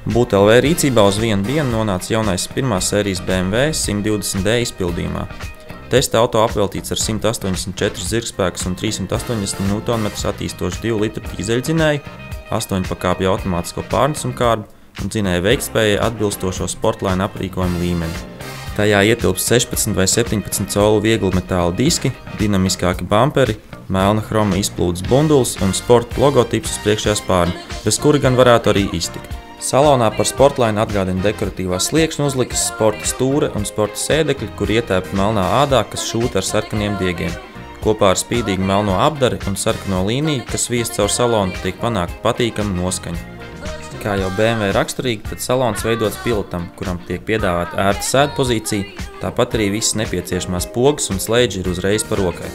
BūtLV rīcībā uz vienu dienu nonāca jaunais pirmās sērijas BMW 120D izpildījumā. Testa auto apveltīts ar 184 zirgspēkus un 380 Nm attīstošu 2 litru dīzeļdzinēju, 8 pakāpju automātisko pārnesumu kārbu un dzinēja veiktspējai atbilstošo sportlaina aprīkojumu līmeni. Tajā ietilps 16 vai 17 colu vieglmetāla diski, dinamiskāki bamperi, melna hroma izplūdes bunduls un sporta logotips uz priekšējā spārna, bez kura gan varētu arī iztikt. Salonā par sportlainu atgādina dekoratīvās sliekšņu uzlikas, sporta stūre un sporta sēdekļi, kur ietēpti melnā ādā, kas šūta ar sarkaniem diegiem. Kopā ar spīdīgu melno apdari un sarkano līniju, kas vies caur salonu, tiek panākta patīkama noskaņa. Kā jau BMW raksturīgi, tad salons veidots pilotam, kuram tiek piedāvāta ērta sēdpozīcija, tāpat arī visas nepieciešamās pogas un slēdži ir uzreiz par rokai.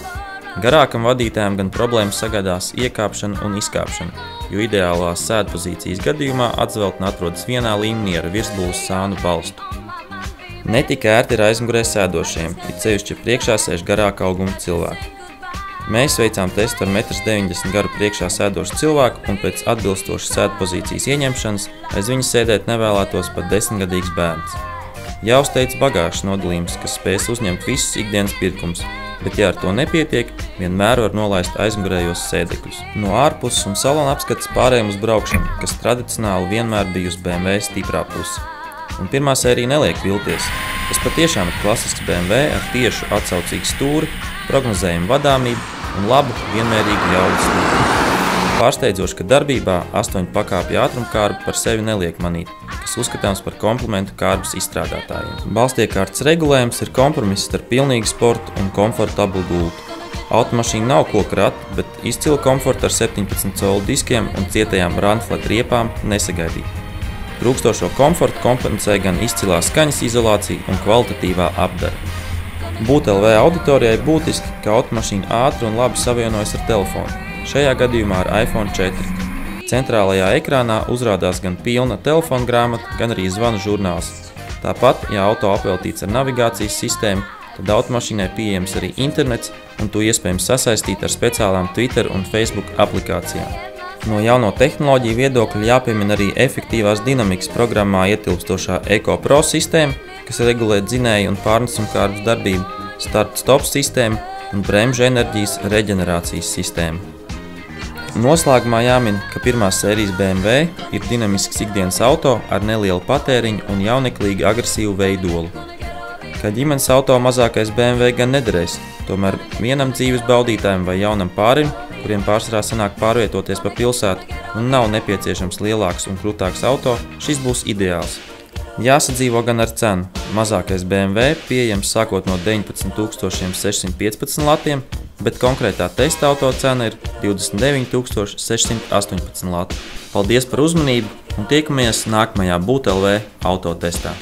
Garākam vadītājam gan problēmas sagādās iekāpšana un izkāpšana, jo ideālās sēdpozīcijas gadījumā atzveltne atrodas vienā līmenī ar virsbūves sānu balstu. Netik ērti ir aizmugurē sēdošiem, it sevišķi priekšā sēž garāka auguma cilvēki. Mēs veicām testu ar 1,90 m garu priekšā sēdošu cilvēku un pēc atbilstošas sēdpozīcijas ieņemšanas aiz viņa sēdēt nevēlētos pat 10-gadīgs bērns. Jāuzteic bagāžas nodalījums, kas spēs uzņemt visus ikdienas pirkumus, bet ja ar to nepietiek, vienmēr var nolaist aizmugurējos sēdekļus. No ārpuses un salona apskates pārējām uz braukšanu, kas tradicionāli vienmēr bijusi BMW stiprā puse. Un pirmā sērija neliek vilties. Tas patiešām ir klasisks BMW ar tiešu atsaucīgu stūri, prognozējumu vadāmību un labu, vienmērīgu jaudas līmeni. Pārsteidzoši, ka darbībā 8 pakāpju ātrumkārba par sevi neliek manīt, kas uzskatāms par komplimentu kārbas izstrādātājiem. Balstiekārtas regulējums ir kompromiss starp pilnīgu sportu un komfortablu gultu. Automašīna nav koka rati, bet izcila komforta ar 17 colu diskiem un cietajām runflat riepām nesagaidīt. Trūkstošo komfortu kompensē gan izcilā skaņas izolācija un kvalitatīvā apdare. BūtLV auditorijai būtiski, ka automašīna ātri un labi savienojas ar telefonu, šajā gadījumā ar iPhone 4. Centrālajā ekrānā uzrādās gan pilna telefona grāmata, gan arī zvanu žurnāls. Tāpat, ja auto apveltīts ar navigācijas sistēmu, tad automašīnai pieejams arī internets un to iespējams sasaistīt ar speciālām Twitter un Facebook aplikācijām. No jauno tehnoloģiju viedokļa jāpiemina arī efektīvās dinamikas programmā ietilpstošā EcoPro sistēma, kas regulē dzinēju un pārnesumkārbas darbību, start-stop sistēma un bremžu enerģijas reģenerācijas sistēma. Noslēgumā jāmin, ka pirmās sērijas BMW ir dinamisks ikdienas auto ar nelielu patēriņu un jauneklīgi agresīvu veidolu. Kā ģimenes auto mazākais BMW gan nederēs, tomēr vienam dzīves baudītājam vai jaunam pārim, kuriem pārsvarā sanāk pārvietoties pa pilsētu un nav nepieciešams lielāks un krūtāks auto, šis būs ideāls. Jāsadzīvo gan ar cenu. Mazākais BMW pieejams sākot no 19 615 latiem, bet konkrētā testa auto cena ir 29 618 lati. Paldies par uzmanību un tiekamies nākamajā BūtLV autotestā.